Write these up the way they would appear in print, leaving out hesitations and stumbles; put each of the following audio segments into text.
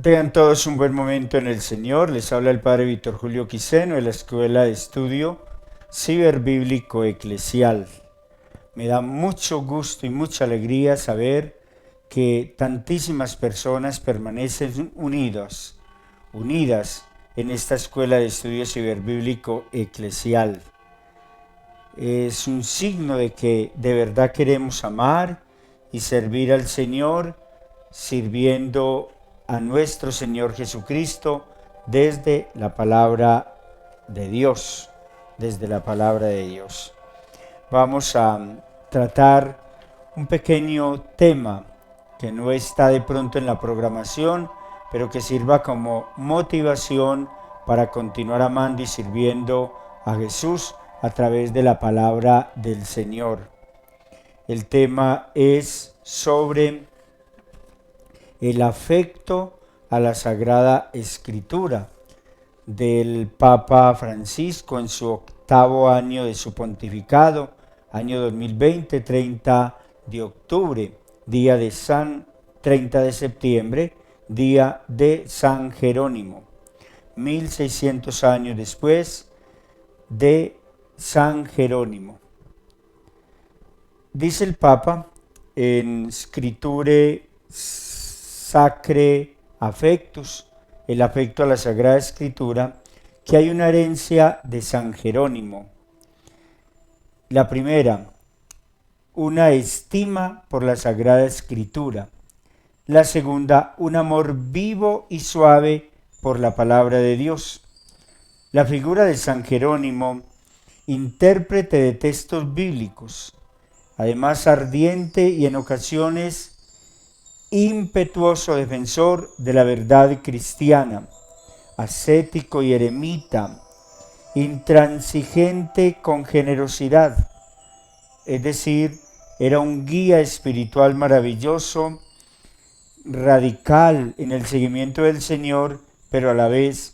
Tengan todos un buen momento en el Señor. Les habla el Padre Víctor Julio Quiseno de la Escuela de Estudio Ciberbíblico Eclesial. Me da mucho gusto y mucha alegría saber que tantísimas personas permanecen unidas en esta Escuela de Estudio Ciberbíblico Eclesial. Es un signo de que de verdad queremos amar y servir al Señor, sirviendo a nuestro Señor Jesucristo desde la palabra de Dios, Vamos a tratar un pequeño tema que no está de pronto en la programación, pero que sirva como motivación para continuar amando y sirviendo a Jesús a través de la palabra del Señor. El tema es sobre el afecto a la Sagrada Escritura del Papa Francisco en su 8º año de su pontificado, año 2020, 30 de octubre, día de 30 de septiembre, día de San Jerónimo, 1600 años después de San Jerónimo. Dice el Papa en Scripturae Sacrae Affectus, el afecto a la Sagrada Escritura, que hay una herencia de San Jerónimo. La primera, una estima por la Sagrada Escritura. La segunda, un amor vivo y suave por la palabra de Dios. La figura de San Jerónimo, intérprete de textos bíblicos, además ardiente y en ocasiones impetuoso defensor de la verdad cristiana, ascético y eremita, intransigente con generosidad, es decir, era un guía espiritual maravilloso, radical en el seguimiento del Señor, pero a la vez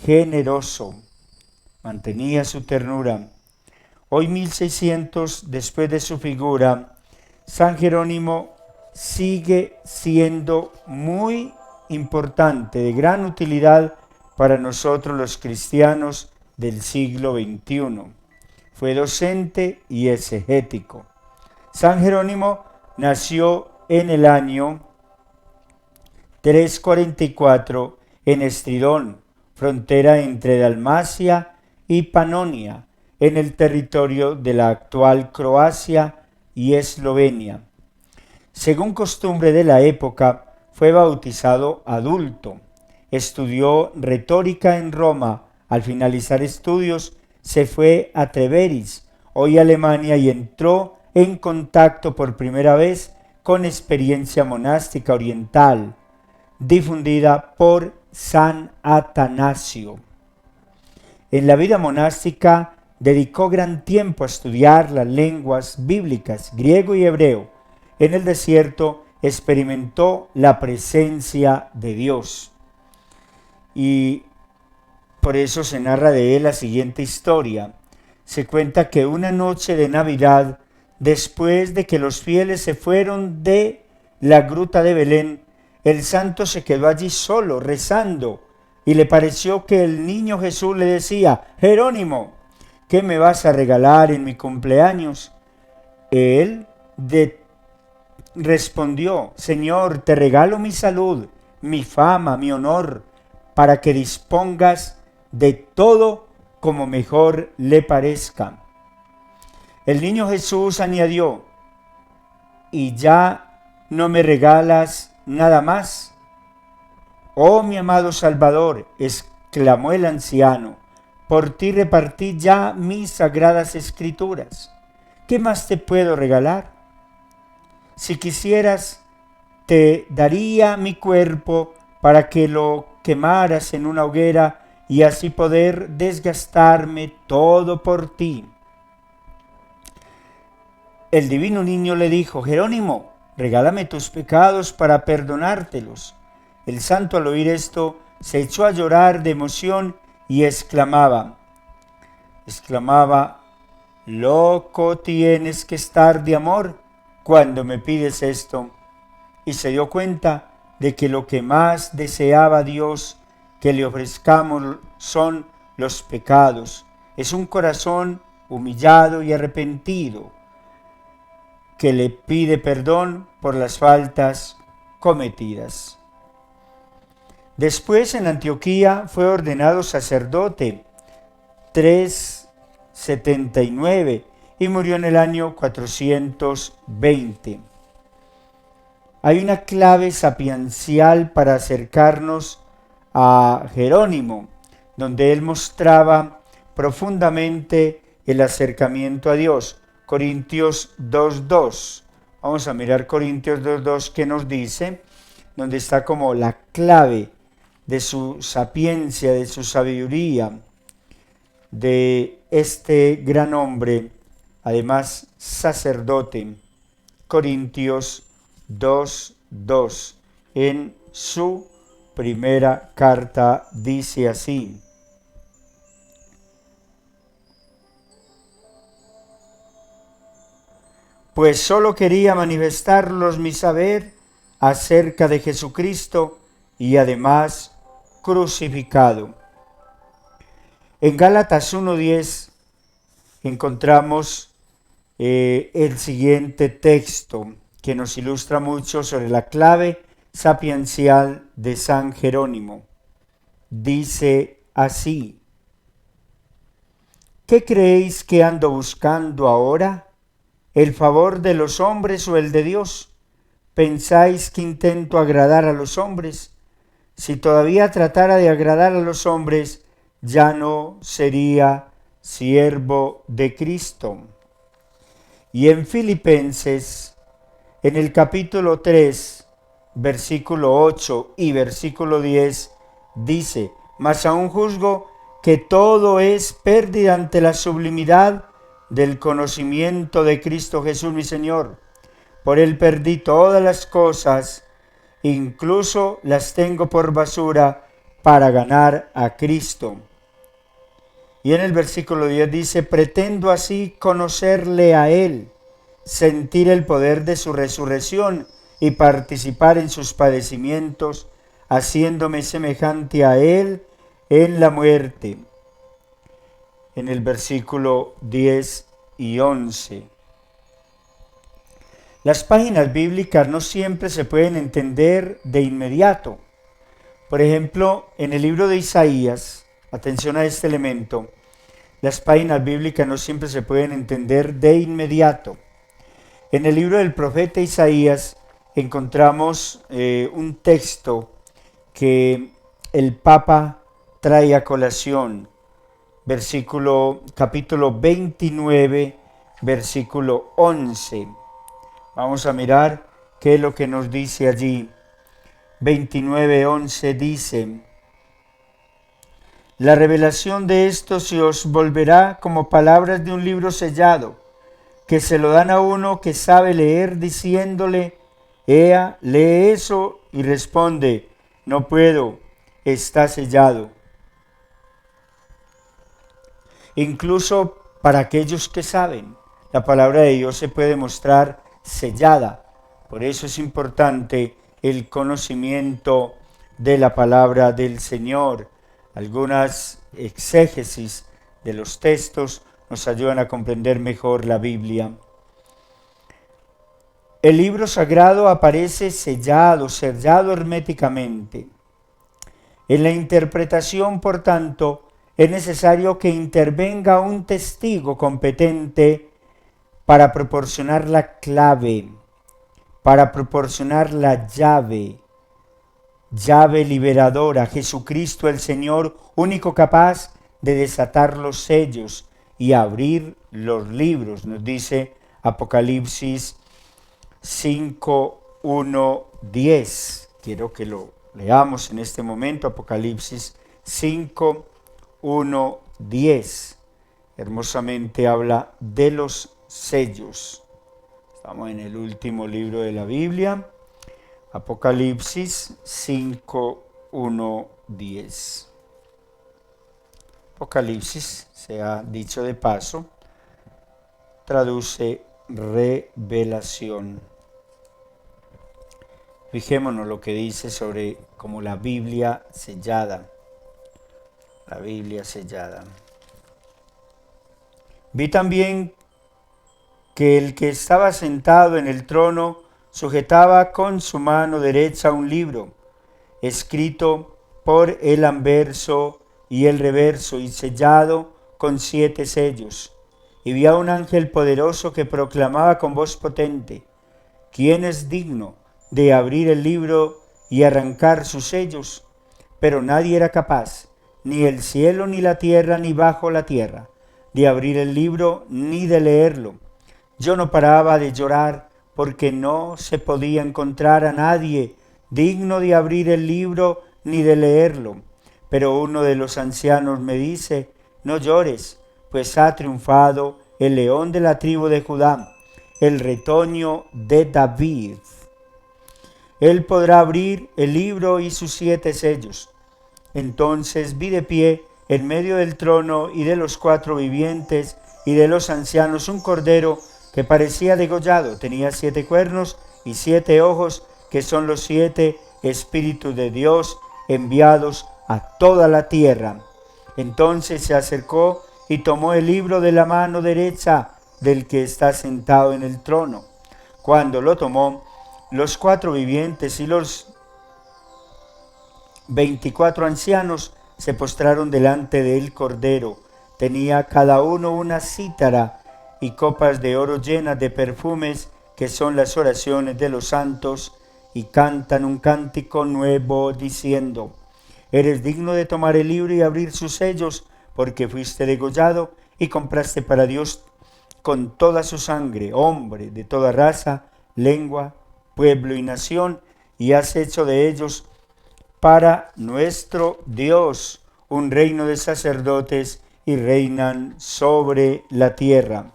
generoso, mantenía su ternura. Hoy, 1600 después de su figura, San Jerónimo sigue siendo muy importante, de gran utilidad para nosotros los cristianos del siglo XXI. Fue docente y exegético. San Jerónimo nació en el año 344 en Estridón, frontera entre Dalmacia y Panonia, en el territorio de la actual Croacia y Eslovenia. Según costumbre de la época, fue bautizado adulto. Estudió retórica en Roma. Al finalizar estudios, se fue a Treveris, hoy Alemania, y entró en contacto por primera vez con experiencia monástica oriental, difundida por San Atanasio. En la vida monástica dedicó gran tiempo a estudiar las lenguas bíblicas, griego y hebreo. En el desierto experimentó la presencia de Dios. Y por eso se narra de él la siguiente historia. Se cuenta que una noche de Navidad, después de que los fieles se fueron de la gruta de Belén, el santo se quedó allí solo, rezando, y le pareció que el niño Jesús le decía: Jerónimo, ¿qué me vas a regalar en mi cumpleaños? Él respondió: Señor, te regalo mi salud, mi fama, mi honor, para que dispongas de todo como mejor le parezca. El niño Jesús añadió: ¿y ya no me regalas nada más? Oh, mi amado Salvador, exclamó el anciano, por ti repartí ya mis sagradas escrituras. ¿Qué más te puedo regalar? Si quisieras, te daría mi cuerpo para que lo quemaras en una hoguera y así poder desgastarme todo por ti. El divino niño le dijo: Jerónimo, regálame tus pecados para perdonártelos. El santo, al oír esto, se echó a llorar de emoción y exclamaba: loco tienes que estar de amor cuando me pides esto. Y se dio cuenta de que lo que más deseaba Dios que le ofrezcamos son los pecados. Es un corazón humillado y arrepentido que le pide perdón por las faltas cometidas. Después, en Antioquía, fue ordenado sacerdote 379 y murió en el año 420. Hay una clave sapiencial para acercarnos a Jerónimo, donde él mostraba profundamente el acercamiento a Dios. Corintios 2:2. Vamos a mirar Corintios 2:2, que nos dice, donde está como la clave de su sapiencia, de su sabiduría, de este gran hombre, además sacerdote. Corintios 2:2. En su primera carta dice así: pues solo quería manifestarlos mi saber acerca de Jesucristo y además crucificado. En Gálatas 1:10 encontramos el siguiente texto que nos ilustra mucho sobre la clave sapiencial de San Jerónimo. Dice así: ¿qué creéis que ando buscando ahora? ¿El favor de los hombres o el de Dios? ¿Pensáis que intento agradar a los hombres? Si todavía tratara de agradar a los hombres, ya no sería siervo de Cristo. Y en Filipenses, en el capítulo 3, versículo 8 y versículo 10, dice: mas aún juzgo que todo es pérdida ante la sublimidad del conocimiento de Cristo Jesús mi Señor. Por él perdí todas las cosas, incluso las tengo por basura, para ganar a Cristo. Y en el versículo 10 dice: pretendo así conocerle a él, sentir el poder de su resurrección y participar en sus padecimientos, haciéndome semejante a él en la muerte. En el versículo 10 y 11. Las páginas bíblicas no siempre se pueden entender de inmediato. Por ejemplo, en el libro de Isaías, atención a este elemento, las páginas bíblicas no siempre se pueden entender de inmediato. En el libro del profeta Isaías encontramos un texto que el Papa trae a colación, capítulo 29, versículo 11. Vamos a mirar qué es lo que nos dice allí. 29:11 dice: la revelación de esto se os volverá como palabras de un libro sellado, que se lo dan a uno que sabe leer, diciéndole: ea, lee eso, y responde: no puedo, está sellado. Incluso para aquellos que saben, la palabra de Dios se puede mostrar sellada. Por eso es importante el conocimiento de la palabra del Señor. Algunas exégesis de los textos nos ayudan a comprender mejor la Biblia. El libro sagrado aparece sellado herméticamente. En la interpretación, por tanto, es necesario que intervenga un testigo competente para proporcionar la clave, para proporcionar la llave liberadora, Jesucristo el Señor, único capaz de desatar los sellos y abrir los libros, nos dice Apocalipsis 5, 1, 10. Quiero que lo leamos en este momento, Apocalipsis 5, 1, 10. Hermosamente habla de los sellos. Estamos en el último libro de la Biblia, Apocalipsis 5, 1, 10. Apocalipsis, se ha dicho de paso, traduce revelación. Fijémonos lo que dice sobre como la Biblia sellada. La Biblia sellada. Vi también que el que estaba sentado en el trono sujetaba con su mano derecha un libro, escrito por el anverso y el reverso y sellado con 7 sellos. Y vi a un ángel poderoso que proclamaba con voz potente: ¿quién es digno de abrir el libro y arrancar sus sellos? Pero nadie era capaz, ni el cielo, ni la tierra, ni bajo la tierra, de abrir el libro, ni de leerlo. Yo no paraba de llorar, porque no se podía encontrar a nadie digno de abrir el libro ni de leerlo. Pero uno de los ancianos me dice: no llores, pues ha triunfado el león de la tribu de Judá, el retoño de David. Él podrá abrir el libro y sus 7 sellos. Entonces vi de pie en medio del trono y de los 4 vivientes y de los ancianos un cordero que parecía degollado. Tenía 7 cuernos y 7 ojos, que son los 7 espíritus de Dios enviados a toda la tierra. Entonces se acercó y tomó el libro de la mano derecha del que está sentado en el trono. Cuando lo tomó, los 4 vivientes y los 24 ancianos se postraron delante del Cordero. Tenía cada uno una cítara y copas de oro llenas de perfumes, que son las oraciones de los santos, y cantan un cántico nuevo diciendo: eres digno de tomar el libro y abrir sus sellos, porque fuiste degollado y compraste para Dios con toda su sangre hombre de toda raza, lengua, pueblo y nación, y has hecho de ellos para nuestro Dios un reino de sacerdotes, y reinan sobre la tierra.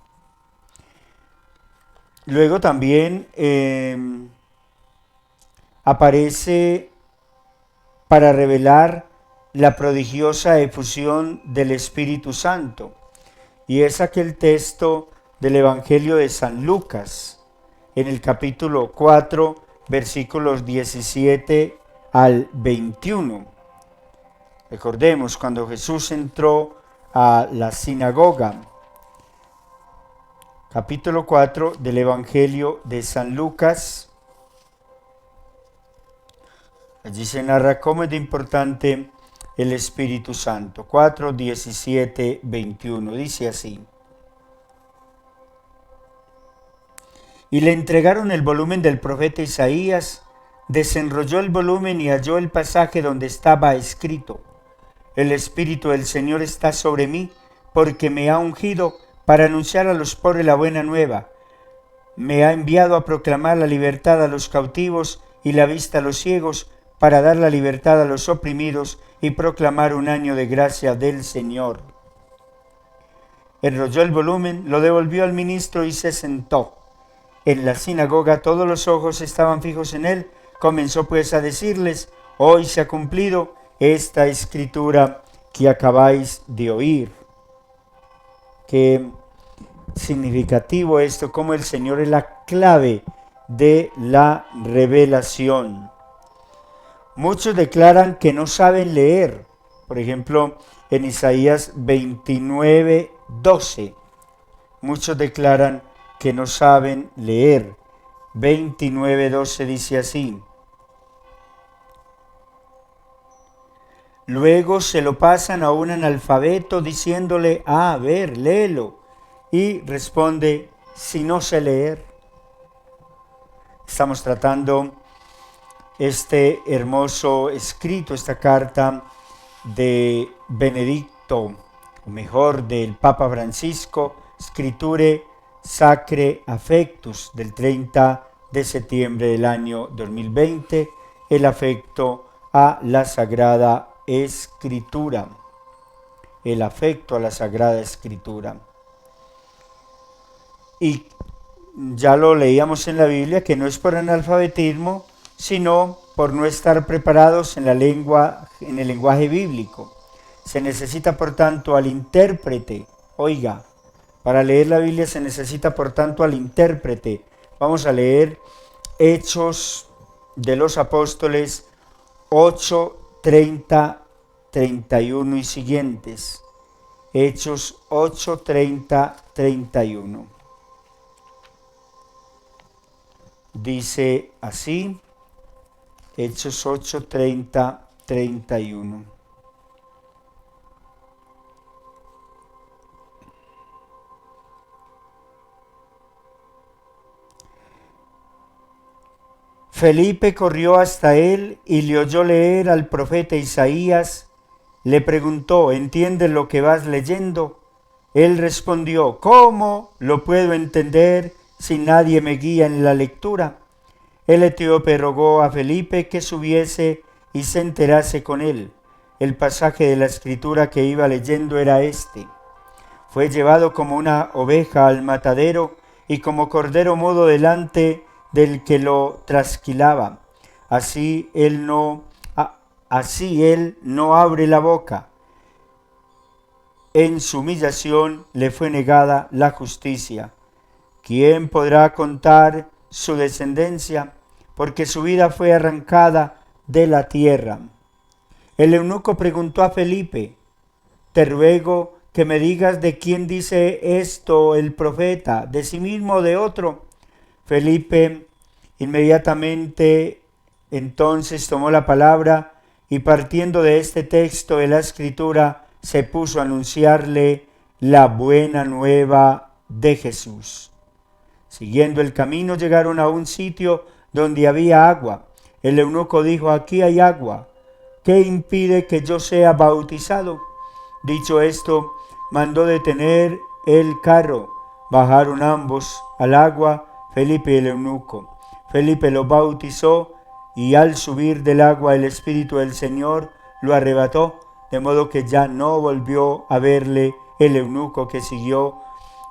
Luego también aparece para revelar la prodigiosa efusión del Espíritu Santo, y es aquel texto del Evangelio de San Lucas, en el capítulo 4, versículos 17 al 21. Recordemos cuando Jesús entró a la sinagoga. Capítulo 4 del Evangelio de San Lucas. Allí se narra cómo es de importante el Espíritu Santo. 4, 17, 21. Dice así. Y le entregaron el volumen del profeta Isaías, desenrolló el volumen y halló el pasaje donde estaba escrito: El Espíritu del Señor está sobre mí, porque me ha ungido para anunciar a los pobres la buena nueva. Me ha enviado a proclamar la libertad a los cautivos y la vista a los ciegos, para dar la libertad a los oprimidos y proclamar un año de gracia del Señor. Enrolló el volumen, lo devolvió al ministro y se sentó. En la sinagoga todos los ojos estaban fijos en él. Comenzó pues a decirles: hoy se ha cumplido esta escritura que acabáis de oír. Qué significativo esto, como el Señor es la clave de la revelación. Muchos declaran que no saben leer. Por ejemplo, en Isaías 29, 12, muchos declaran que no saben leer. 29, 12 dice así: luego se lo pasan a un analfabeto diciéndole: a ver, léelo. Y responde: si no sé leer. Estamos tratando este hermoso escrito, esta carta de Benedicto, o mejor, del Papa Francisco, Scripturae Sacrae Affectus, del 30 de septiembre del año 2020, el afecto a la Sagrada Escritura. El afecto a la Sagrada Escritura. Y ya lo leíamos en la Biblia, que no es por analfabetismo, sino por no estar preparados en el lenguaje bíblico. Se necesita, por tanto, al intérprete. Oiga, para leer la Biblia se necesita, por tanto, al intérprete. Vamos a leer Hechos de los Apóstoles 8, 30, 31 y siguientes. Hechos 8, 30, 31. Dice así, Hechos 8, 30, 31. Felipe corrió hasta él y le oyó leer al profeta Isaías. Le preguntó: ¿entiendes lo que vas leyendo? Él respondió: ¿cómo lo puedo entender si nadie me guía en la lectura? El etíope rogó a Felipe que subiese y se enterase con él. El pasaje de la escritura que iba leyendo era este: fue llevado como una oveja al matadero y como cordero mudo delante del que lo trasquilaba. Así él no abre la boca. En su humillación le fue negada la justicia. ¿Quién podrá contar su descendencia? Porque su vida fue arrancada de la tierra. El eunuco preguntó a Felipe: te ruego que me digas de quién dice esto el profeta, de sí mismo o de otro. Felipe inmediatamente entonces tomó la palabra y, partiendo de este texto de la Escritura, se puso a anunciarle la buena nueva de Jesús. Siguiendo el camino llegaron a un sitio donde había agua. El eunuco dijo: aquí hay agua, ¿qué impide que yo sea bautizado? Dicho esto, mandó detener el carro. Bajaron ambos al agua, Felipe y el eunuco. Felipe lo bautizó y al subir del agua el Espíritu del Señor lo arrebató, de modo que ya no volvió a verle el eunuco, que siguió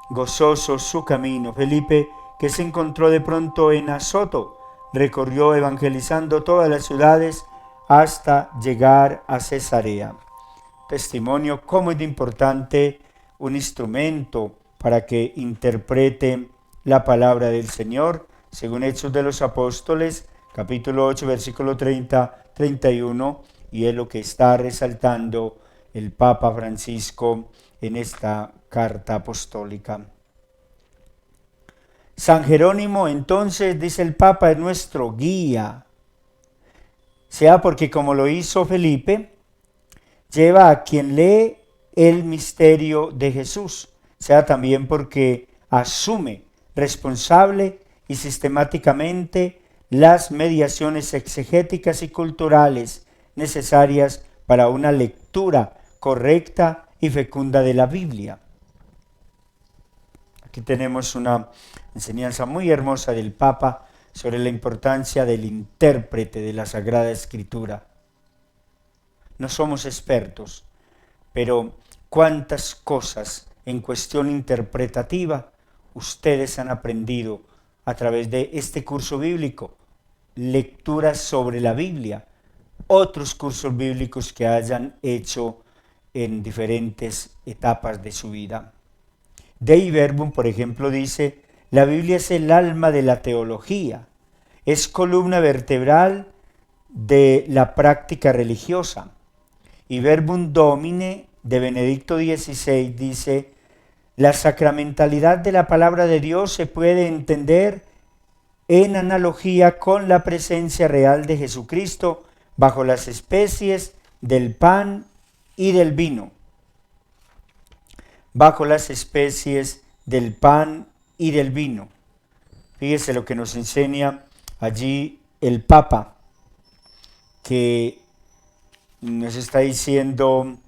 gozoso su camino. Felipe, que se encontró de pronto en Azoto, recorrió evangelizando todas las ciudades hasta llegar a Cesarea. Testimonio cómo es importante un instrumento para que interprete la palabra del Señor, según Hechos de los Apóstoles, capítulo 8, versículo 30, 31, y es lo que está resaltando el Papa Francisco en esta carta apostólica. San Jerónimo, entonces, dice el Papa, es nuestro guía, sea porque, como lo hizo Felipe, lleva a quien lee el misterio de Jesús, sea también porque asume responsable y sistemáticamente las mediaciones exegéticas y culturales necesarias para una lectura correcta y fecunda de la Biblia. Aquí tenemos una enseñanza muy hermosa del Papa sobre la importancia del intérprete de la Sagrada Escritura. No somos expertos, pero cuántas cosas en cuestión interpretativa ustedes han aprendido a través de este curso bíblico, lecturas sobre la Biblia, otros cursos bíblicos que hayan hecho en diferentes etapas de su vida. Dei Verbum, por ejemplo, dice: la Biblia es el alma de la teología, es columna vertebral de la práctica religiosa. Y Verbum Domine de Benedicto XVI dice: la sacramentalidad de la palabra de Dios se puede entender en analogía con la presencia real de Jesucristo bajo las especies del pan y del vino. Bajo las especies del pan y del vino. Fíjese lo que nos enseña allí el Papa, que nos está diciendo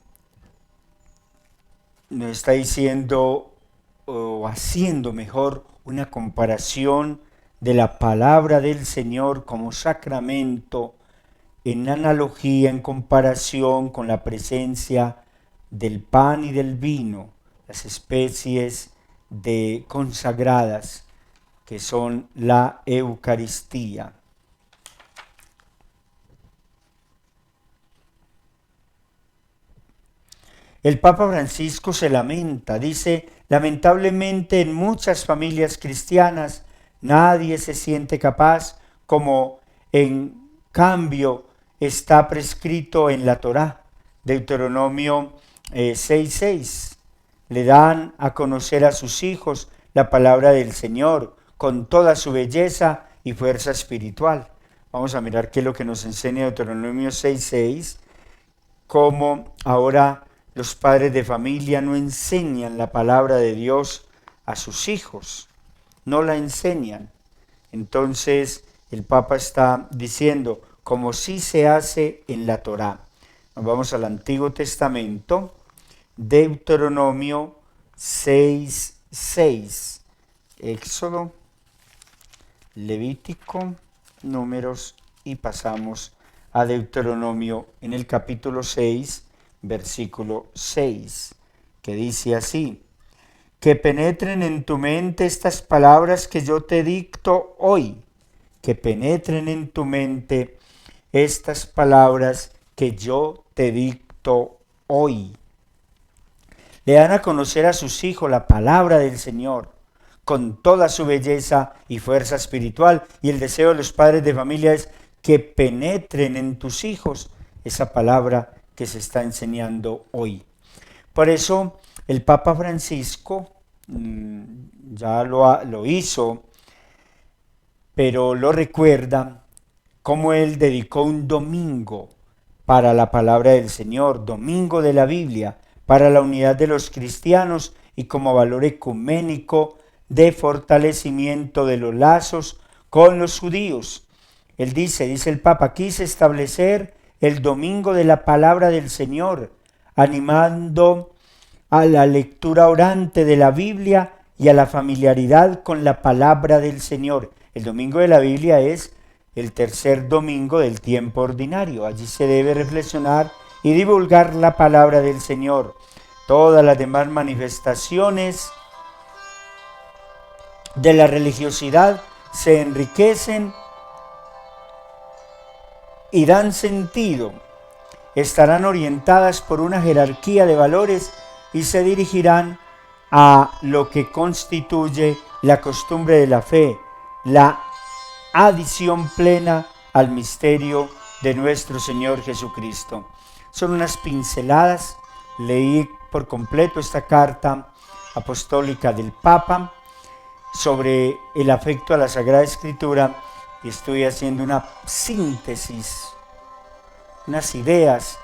o haciendo mejor una comparación de la palabra del Señor como sacramento en analogía, en comparación con la presencia del pan y del vino, las especies consagradas que son la Eucaristía. El Papa Francisco se lamenta, dice: lamentablemente en muchas familias cristianas nadie se siente capaz, como en cambio está prescrito en la Torá, Deuteronomio 6:6. Le dan a conocer a sus hijos la palabra del Señor con toda su belleza y fuerza espiritual. Vamos a mirar qué es lo que nos enseña Deuteronomio 6:6, cómo ahora los padres de familia no enseñan la palabra de Dios a sus hijos, no la enseñan. Entonces el Papa está diciendo, como sí se hace en la Torá. Nos vamos al Antiguo Testamento, Deuteronomio 6:6, Éxodo, Levítico, Números y pasamos a Deuteronomio en el capítulo 6, versículo 6, que dice así: que penetren en tu mente estas palabras que yo te dicto hoy, que penetren en tu mente estas palabras que yo te dicto hoy. Le dan a conocer a sus hijos la palabra del Señor con toda su belleza y fuerza espiritual, y el deseo de los padres de familia es que penetren en tus hijos esa palabra que se está enseñando hoy. Por eso el Papa Francisco ya lo hizo, pero lo recuerda, como él dedicó un domingo para la palabra del Señor, domingo de la Biblia, para la unidad de los cristianos y como valor ecuménico de fortalecimiento de los lazos con los judíos. Él dice el Papa: quise establecer el domingo de la palabra del Señor, animando a la lectura orante de la Biblia y a la familiaridad con la palabra del Señor. El domingo de la Biblia es el tercer domingo del tiempo ordinario. Allí se debe reflexionar y divulgar la palabra del Señor. Todas las demás manifestaciones de la religiosidad se enriquecen y dan sentido, estarán orientadas por una jerarquía de valores y se dirigirán a lo que constituye la costumbre de la fe, la adición plena al misterio de nuestro Señor Jesucristo. Son unas pinceladas. Leí por completo esta carta apostólica del Papa sobre el afecto a la Sagrada Escritura y estoy haciendo una síntesis, unas ideas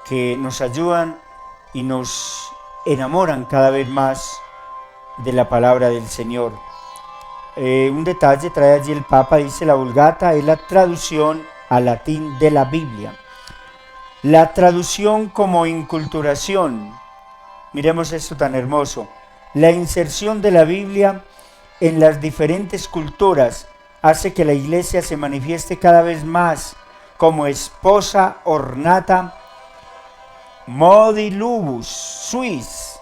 que nos ayudan y nos enamoran cada vez más de la palabra del Señor. Un detalle trae allí el Papa, dice: la Vulgata es la traducción al latín de la Biblia. La traducción como inculturación. Miremos esto tan hermoso. La inserción de la Biblia en las diferentes culturas hace que la Iglesia se manifieste cada vez más como esposa ornata modi lubus suis.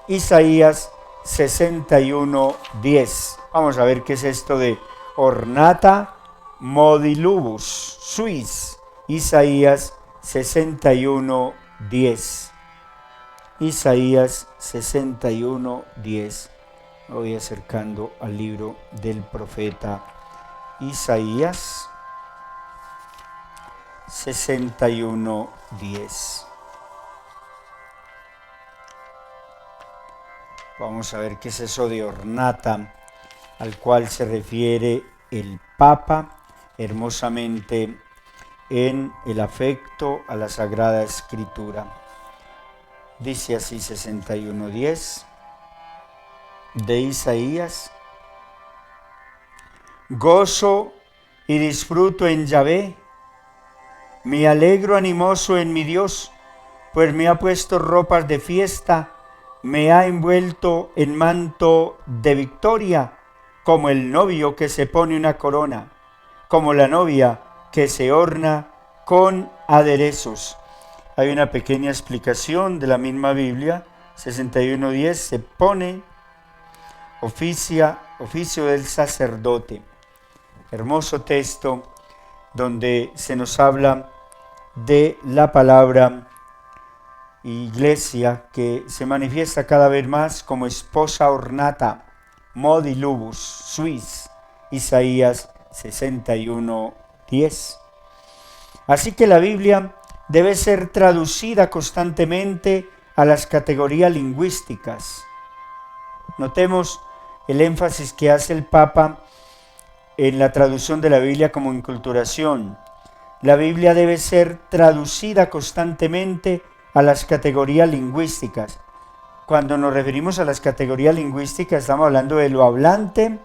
Isaías 61:10. Vamos a ver qué es esto de ornata modi lubus suis. Isaías 61:10. Isaías 61:10. Me voy acercando al libro del profeta Isaías 61:10. Vamos a ver qué es eso de ornata, al cual se refiere el Papa hermosamente en el afecto a la Sagrada Escritura. Dice así 61:10 de Isaías: gozo y disfruto en Yahvé, me alegro animoso en mi Dios, pues me ha puesto ropas de fiesta, me ha envuelto en manto de victoria, como el novio que se pone una corona, como la novia que se orna con aderezos. Hay una pequeña explicación de la misma Biblia, 61:10, se pone oficio del sacerdote. Hermoso texto donde se nos habla de la palabra Iglesia que se manifiesta cada vez más como esposa ornata, modi lubus suis, Isaías 61:10. Así que la Biblia debe ser traducida constantemente a las categorías lingüísticas. Notemos el énfasis que hace el Papa en la traducción de la Biblia como inculturación. La Biblia debe ser traducida constantemente a las categorías lingüísticas. Cuando nos referimos a las categorías lingüísticas, estamos hablando de lo hablante,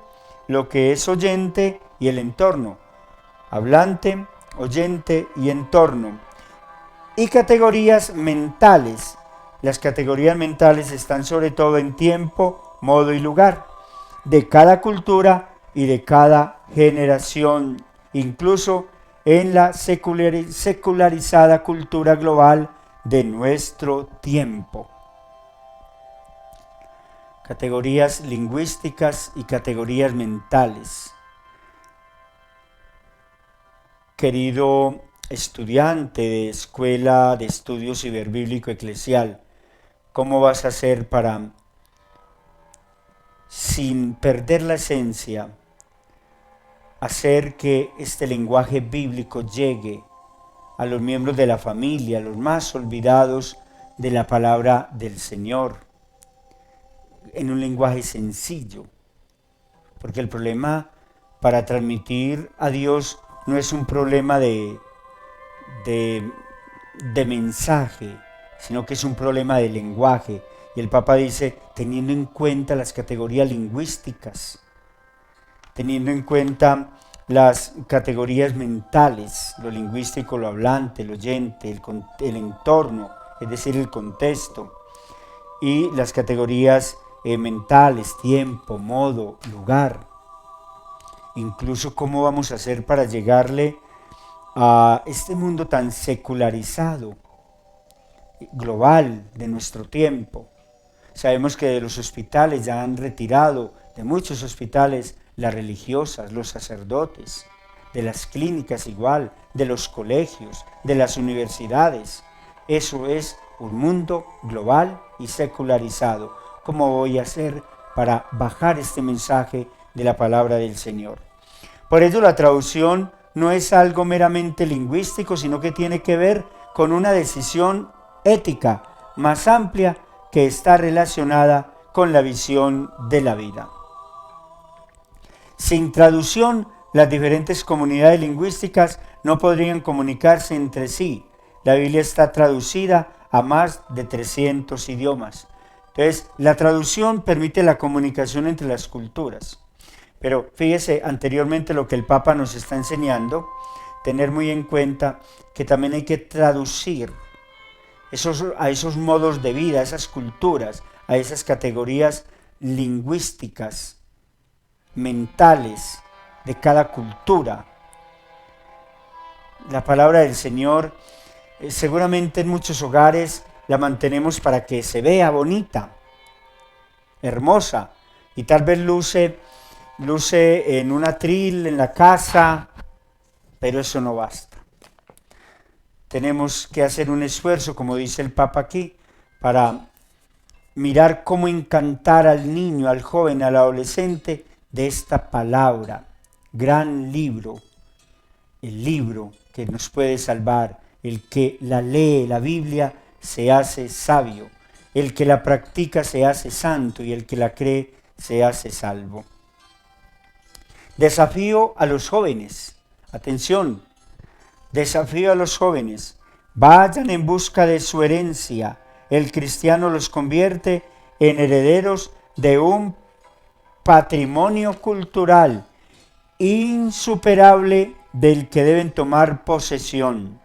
lo que es oyente y el entorno. Hablante, oyente y entorno. Y categorías mentales. Las categorías mentales están sobre todo en tiempo, modo y lugar de cada cultura y de cada generación, incluso en la secularizada cultura global de nuestro tiempo. Categorías lingüísticas y categorías mentales. Querido estudiante de Escuela de Estudios Ciberbíblico Eclesial, ¿cómo vas a hacer para, sin perder la esencia, hacer que este lenguaje bíblico llegue a los miembros de la familia, a los más olvidados de la palabra del Señor, en un lenguaje sencillo? Porque el problema para transmitir a Dios no es un problema de mensaje, sino que es un problema de lenguaje. Y el Papa dice, teniendo en cuenta las categorías lingüísticas, teniendo en cuenta las categorías mentales, lo lingüístico, lo hablante, el oyente, el entorno, es decir, el contexto, y las categorías mentales, tiempo, modo, lugar. Incluso cómo vamos a hacer para llegarle a este mundo tan secularizado, global, de nuestro tiempo. Sabemos que de los hospitales ya han retirado, de muchos hospitales, las religiosas, los sacerdotes, de las clínicas igual, de los colegios, de las universidades. Eso es un mundo global y secularizado. ¿Cómo voy a hacer para bajar este mensaje de la palabra del Señor? Por ello la traducción no es algo meramente lingüístico, sino que tiene que ver con una decisión ética más amplia que está relacionada con la visión de la vida. Sin traducción, las diferentes comunidades lingüísticas no podrían comunicarse entre sí, La Biblia está traducida a más de 300 idiomas. Entonces, la traducción permite la comunicación entre las culturas. Pero fíjese anteriormente lo que el Papa nos está enseñando, tener muy en cuenta que también hay que traducir a esos modos de vida, a esas culturas, a esas categorías lingüísticas, mentales de cada cultura. La palabra del Señor, seguramente en muchos hogares la mantenemos para que se vea bonita, hermosa, y tal vez luce en un atril, en la casa, pero eso no basta. Tenemos que hacer un esfuerzo, como dice el Papa aquí, para mirar cómo encantar al niño, al joven, al adolescente de esta palabra, gran libro, el libro que nos puede salvar, el que la lee, la Biblia, se hace sabio, el que la practica se hace santo y el que la cree se hace salvo. Desafío a los jóvenes, atención, desafío a los jóvenes, vayan en busca de su herencia. El cristiano los convierte en herederos de un patrimonio cultural insuperable del que deben tomar posesión.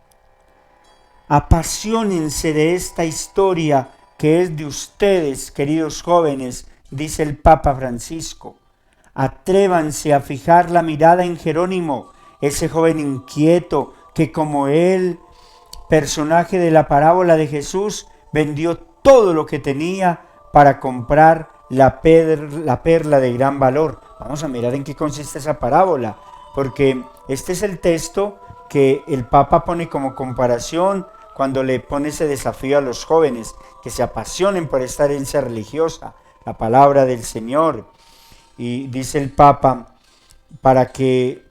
Apasionense de esta historia que es de ustedes, queridos jóvenes, dice el Papa Francisco. Atrévanse a fijar la mirada en Jerónimo, ese joven inquieto que como él, personaje de la parábola de Jesús, vendió todo lo que tenía para comprar la perla de gran valor. Vamos a mirar en qué consiste esa parábola, porque este es el texto que el Papa pone como comparación cuando le pone ese desafío a los jóvenes, que se apasionen por esta herencia religiosa, la palabra del Señor. Y dice el Papa, para que,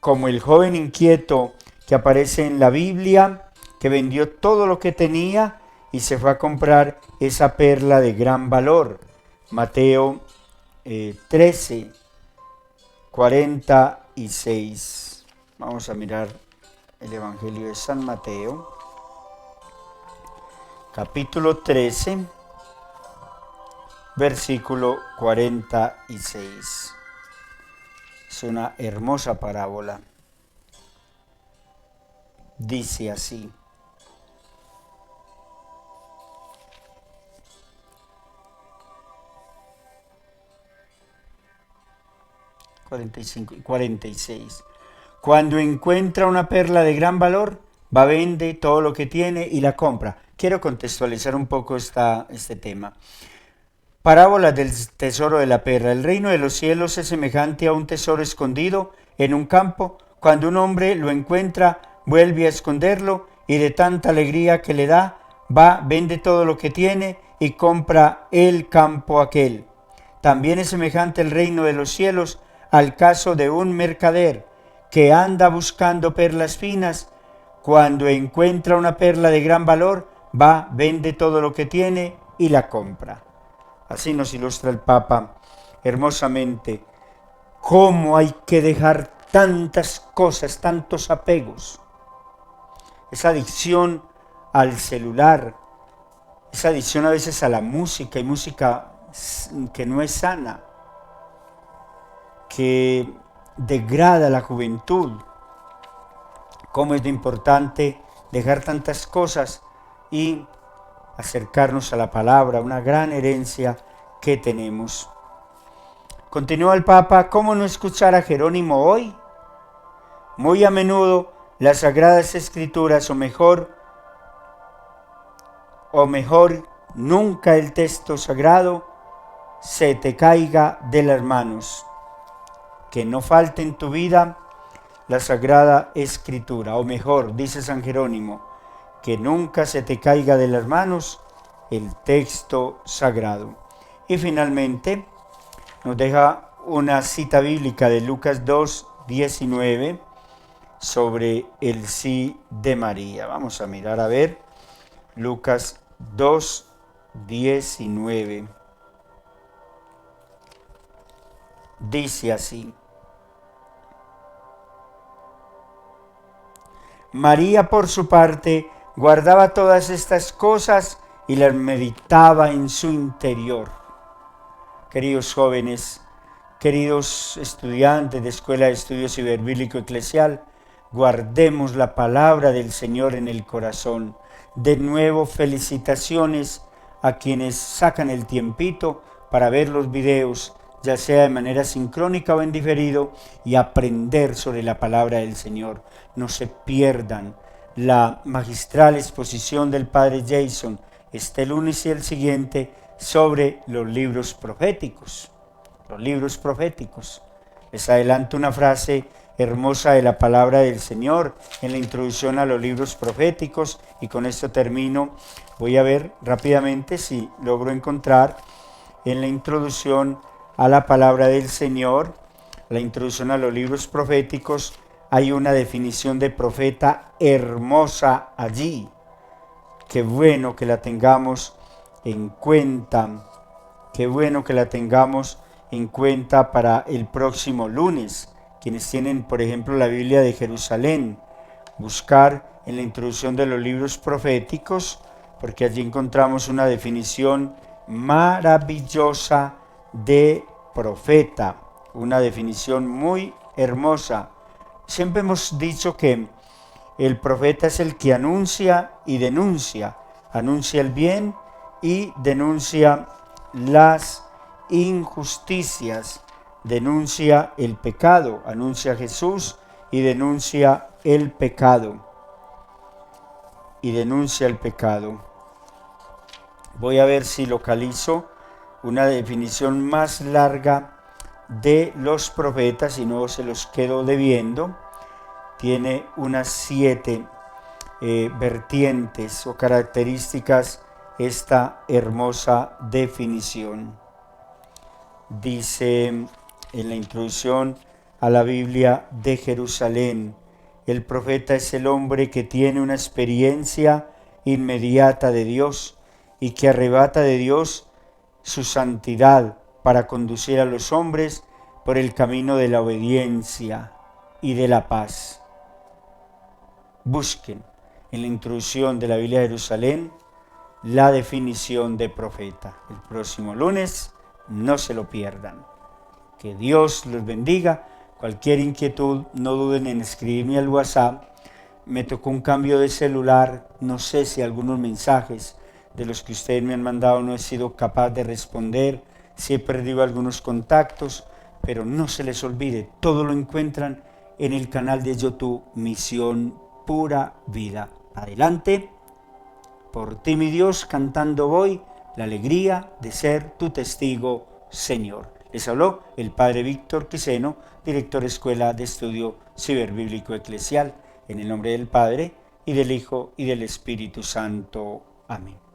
como el joven inquieto que aparece en la Biblia, que vendió todo lo que tenía y se fue a comprar esa perla de gran valor. Mateo 13, 46. Vamos a mirar el Evangelio de San Mateo, capítulo 13, versículo 46. Es una hermosa parábola. Dice así: y 46. Cuando encuentra una perla de gran valor, va, vende todo lo que tiene y la compra. Quiero contextualizar un poco este tema. Parábola del tesoro de la perla. El reino de los cielos es semejante a un tesoro escondido en un campo. Cuando un hombre lo encuentra, vuelve a esconderlo y de tanta alegría que le da, va, vende todo lo que tiene y compra el campo aquel. También es semejante el reino de los cielos al caso de un mercader que anda buscando perlas finas. Cuando encuentra una perla de gran valor, va, vende todo lo que tiene y la compra. Así nos ilustra el Papa hermosamente cómo hay que dejar tantas cosas, tantos apegos. Esa adicción al celular, esa adicción a veces a la música, y música que no es sana, que degrada la juventud. Cómo es de importante dejar tantas cosas y acercarnos a la palabra, una gran herencia que tenemos. Continúa el Papa: ¿cómo no escuchar a Jerónimo hoy? Muy a menudo las Sagradas Escrituras, o mejor, nunca el texto sagrado se te caiga de las manos. Que no falte en tu vida la Sagrada Escritura, o mejor, dice San Jerónimo, que nunca se te caiga de las manos el texto sagrado. Y finalmente nos deja una cita bíblica de Lucas 2:19 sobre el sí de María. Vamos a mirar a ver Lucas 2:19. Dice así: María, por su parte, guardaba todas estas cosas y las meditaba en su interior. Queridos jóvenes, queridos estudiantes de Escuela de Estudios Ciberbíblico Eclesial, guardemos la palabra del Señor en el corazón. De nuevo, felicitaciones a quienes sacan el tiempito para ver los videos, ya sea de manera sincrónica o en diferido, y aprender sobre la palabra del Señor. No se pierdan la magistral exposición del Padre Jason este lunes y el siguiente sobre los libros proféticos. Los libros proféticos. Les adelanto una frase hermosa de la palabra del Señor en la introducción a los libros proféticos, y con esto termino. Voy a ver rápidamente si logro encontrar en la introducción a la palabra del Señor, la introducción a los libros proféticos, hay una definición de profeta hermosa allí. Qué bueno que la tengamos en cuenta, qué bueno que la tengamos en cuenta para el próximo lunes. Quienes tienen, por ejemplo, la Biblia de Jerusalén, buscar en la introducción de los libros proféticos, porque allí encontramos una definición maravillosa de profeta, una definición muy hermosa. Siempre hemos dicho que el profeta es el que anuncia y denuncia, anuncia el bien y denuncia las injusticias, denuncia el pecado, anuncia a Jesús y denuncia el pecado. Voy a ver si localizo una definición más larga de los profetas y no se los quedo debiendo. Tiene unas 7 vertientes o características esta hermosa definición. Dice en la introducción a la Biblia de Jerusalén, el profeta es el hombre que tiene una experiencia inmediata de Dios y que arrebata de Dios su santidad para conducir a los hombres por el camino de la obediencia y de la paz. Busquen en la introducción de la Biblia de Jerusalén la definición de profeta. El próximo lunes no se lo pierdan. Que Dios los bendiga. Cualquier inquietud, no duden en escribirme al WhatsApp. Me tocó un cambio de celular, no sé si algunos mensajes de los que ustedes me han mandado no he sido capaz de responder, si he perdido algunos contactos, pero no se les olvide, todo lo encuentran en el canal de YouTube Misión Pura Vida. Adelante, por ti mi Dios, cantando voy, la alegría de ser tu testigo, Señor. Les habló el Padre Víctor Quiseno, director Escuela de Estudio Ciberbíblico Eclesial, en el nombre del Padre, y del Hijo, y del Espíritu Santo. Amén.